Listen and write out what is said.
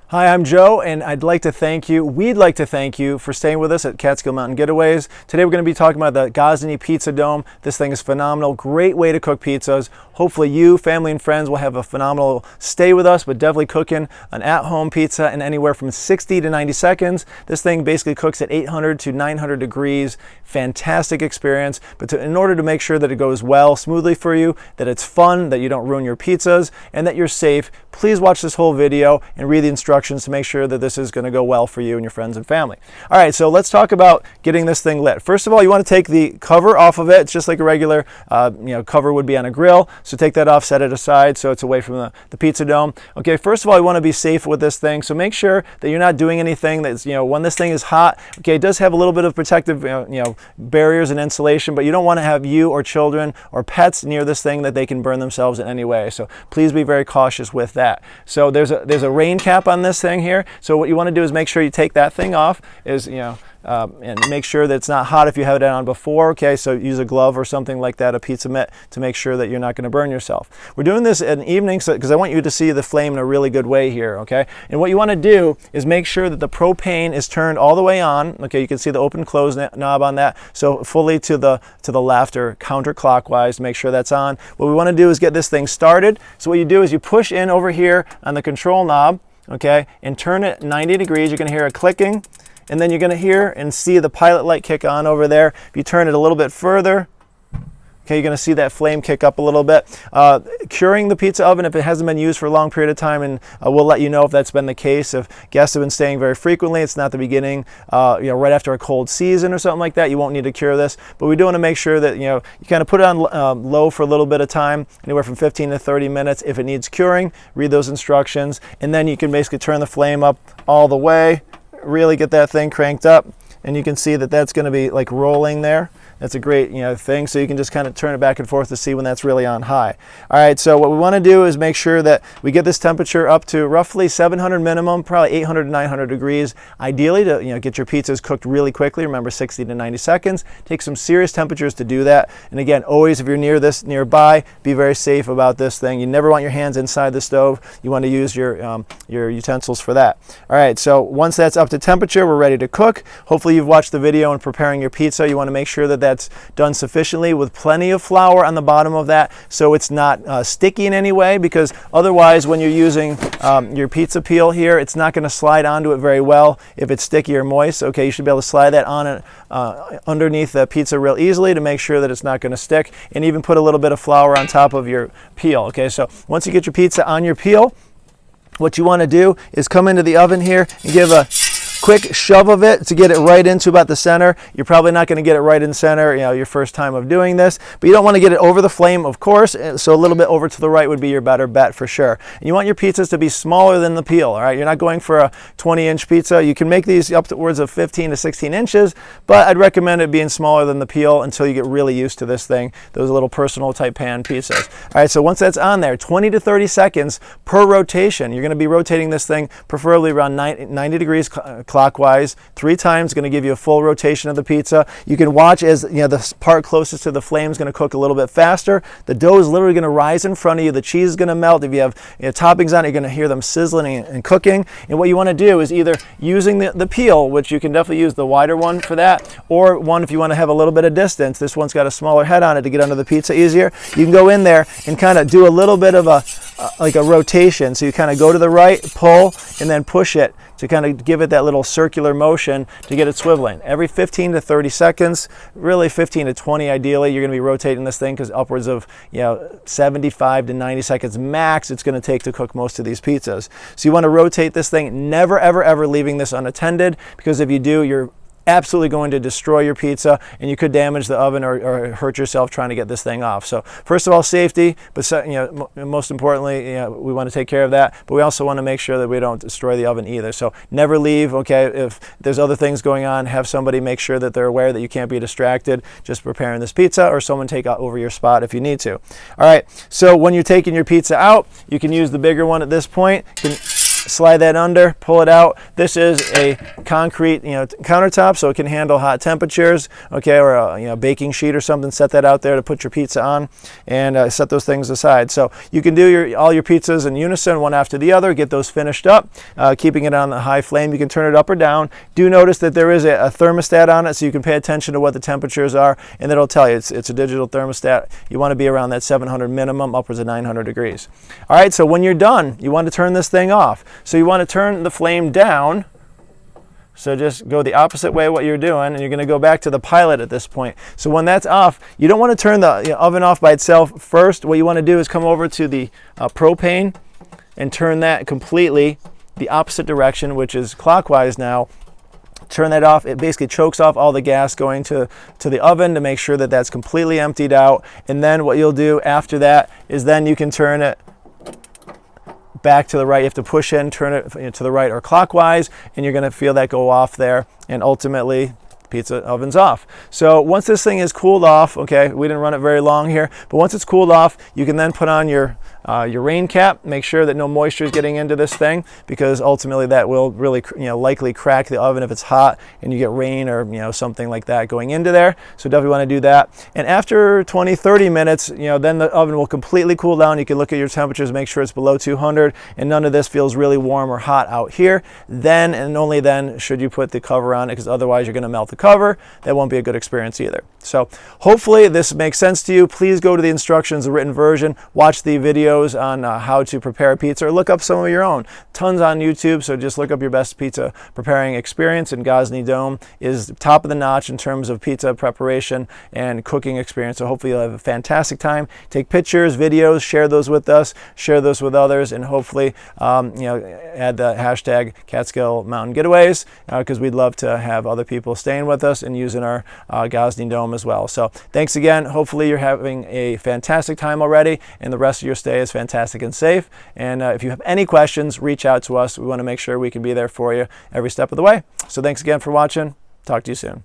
Hi, I'm Joe, and we'd like to thank you for staying with us at Catskill Mountain Getaways. Today we're going to be talking about the Gozney Pizza Dome. This thing is phenomenal, great way to cook pizzas. Hopefully you, family, and friends will have a phenomenal stay with us, but definitely cooking an at-home pizza in anywhere from 60 to 90 seconds. This thing basically cooks at 800 to 900 degrees. Fantastic experience, but in order to make sure that it goes well, smoothly for you, that it's fun, that you don't ruin your pizzas, and that you're safe, please watch this whole video and read the instructions to make sure that this is going to go well for you and your friends and family. All right, so let's talk about getting this thing lit. First of all, you want to take the cover off of it. It's just like a regular cover would be on a grill. So take that off, set it aside so it's away from the pizza dome. Okay, first of all, you want to be safe with this thing. So make sure that you're not doing anything that's, when this thing is hot, okay, it does have a little bit of protective, barriers and insulation, but you don't want to have you or children or pets near this thing that they can burn themselves in any way. So please be very cautious with that. So there's a rain cap on this thing here. So what you want to do is make sure you take that thing off, and make sure that it's not hot if you have it on before. Okay, so use a glove or something like that, a pizza mitt, to make sure that you're not going to burn yourself. We're doing this in the evening because I want you to see the flame in a really good way here. Okay, and what you want to do is make sure that the propane is turned all the way on. Okay, you can see the open close knob on that, so fully to the left or counterclockwise to make sure that's on. What we want to do is get this thing started. So what you do is you push in over here on the control knob, okay, and turn it 90 degrees. You're going to hear it clicking, and then you're going to hear and see the pilot light kick on over there. If you turn it a little bit further, okay, you're going to see that flame kick up a little bit. Curing the pizza oven if it hasn't been used for a long period of time, and we'll let you know if that's been the case. If guests have been staying very frequently, it's not the beginning, right after a cold season or something like that, you won't need to cure this. But we do want to make sure that you kind of put it on low for a little bit of time, anywhere from 15 to 30 minutes. If it needs curing, read those instructions, and then you can basically turn the flame up all the way, really get that thing cranked up, and you can see that that's going to be like rolling there. That's a great thing, so you can just kind of turn it back and forth to see when that's really on high. All right, so what we want to do is make sure that we get this temperature up to roughly 700 minimum, probably 800 to 900 degrees, ideally to get your pizzas cooked really quickly. Remember, 60 to 90 seconds. Take some serious temperatures to do that. And again, always if you're nearby, be very safe about this thing. You never want your hands inside the stove. You want to use your utensils for that. All right, so once that's up to temperature, we're ready to cook. Hopefully you've watched the video on preparing your pizza. You want to make sure that that's done sufficiently with plenty of flour on the bottom of that so it's not sticky in any way, because otherwise when you're using your pizza peel here, it's not going to slide onto it very well if it's sticky or moist. Okay, you should be able to slide that on underneath the pizza real easily to make sure that it's not going to stick, and even put a little bit of flour on top of your peel. Okay, so once you get your pizza on your peel, what you want to do is come into the oven here and give a quick shove of it to get it right into about the center. You're probably not going to get it right in center, your first time of doing this, but you don't want to get it over the flame, of course, so a little bit over to the right would be your better bet for sure. And you want your pizzas to be smaller than the peel, all right? You're not going for a 20-inch pizza. You can make these upwards of 15 to 16 inches, but I'd recommend it being smaller than the peel until you get really used to this thing, those little personal type pan pizzas. All right, so once that's on there, 20 to 30 seconds per rotation. You're going to be rotating this thing preferably around 90 degrees clockwise 3 times. Going to give you a full rotation of the pizza. You can watch as the part closest to the flame is going to cook a little bit faster. The dough is literally going to rise in front of you. The cheese is going to melt. If you have toppings on it, you're going to hear them sizzling and cooking. And what you want to do is either using the peel, which you can definitely use the wider one for that, or one if you want to have a little bit of distance. This one's got a smaller head on it to get under the pizza easier. You can go in there and kind of do a little bit of like a rotation. So you kind of go to the right, pull, and then push it to kind of give it that little circular motion to get it swiveling. Every 15 to 30 seconds, really 15 to 20 ideally, you're going to be rotating this thing, because upwards of 75 to 90 seconds max it's going to take to cook most of these pizzas. So you want to rotate this thing, never ever ever leaving this unattended, because if you do, you're absolutely going to destroy your pizza, and you could damage the oven or hurt yourself trying to get this thing off. So first of all, safety, but most importantly, we want to take care of that, but we also want to make sure that we don't destroy the oven either. So never leave. Okay, if there's other things going on, have somebody make sure that they're aware that you can't be distracted just preparing this pizza, or someone take over your spot if you need to. All right, so when you're taking your pizza out, you can use the bigger one at this point. slide that under, pull it out. This is a concrete, countertop, so it can handle hot temperatures, okay, or a baking sheet or something. Set that out there to put your pizza on, and set those things aside. So you can do all your pizzas in unison, one after the other, get those finished up, keeping it on the high flame. You can turn it up or down. Do notice that there is a thermostat on it, so you can pay attention to what the temperatures are, and it'll tell you. It's a digital thermostat. You want to be around that 700 minimum, upwards of 900 degrees. All right, so when you're done, you want to turn this thing off. So you want to turn the flame down. So just go the opposite way of what you're doing, and you're going to go back to the pilot at this point. So when that's off, you don't want to turn the oven off by itself first. What you want to do is come over to the propane and turn that completely the opposite direction, which is clockwise now. Turn that off. It basically chokes off all the gas going to the oven to make sure that that's completely emptied out. And then what you'll do after that is then you can turn it back to the right. You have to push in, turn it to the right or clockwise, and you're going to feel that go off there, and ultimately pizza oven's off. So once this thing is cooled off, okay, we didn't run it very long here, but once it's cooled off, you can then put on your rain cap. Make sure that no moisture is getting into this thing, because ultimately that will really likely crack the oven if it's hot and you get rain or something like that going into there. So definitely want to do that. And after 20-30 minutes, then the oven will completely cool down. You can look at your temperatures, make sure it's below 200, and none of this feels really warm or hot out here. Then and only then should you put the cover on it, because otherwise you're going to melt the cover. That won't be a good experience either. So hopefully this makes sense to you. Please go to the instructions, the written version, watch the videos on how to prepare a pizza, or look up some of your own. Tons on YouTube, so just look up your best pizza preparing experience, and Gozney Dome is top of the notch in terms of pizza preparation and cooking experience. So hopefully you'll have a fantastic time. Take pictures, videos, share those with us, share those with others, and hopefully add the hashtag Catskill Mountain Getaways, because we'd love to have other people staying with us and using our Gozney Dome as well. So thanks again. Hopefully you're having a fantastic time already, and the rest of your stay is fantastic and safe. And if you have any questions, reach out to us. We want to make sure we can be there for you every step of the way. So thanks again for watching. Talk to you soon.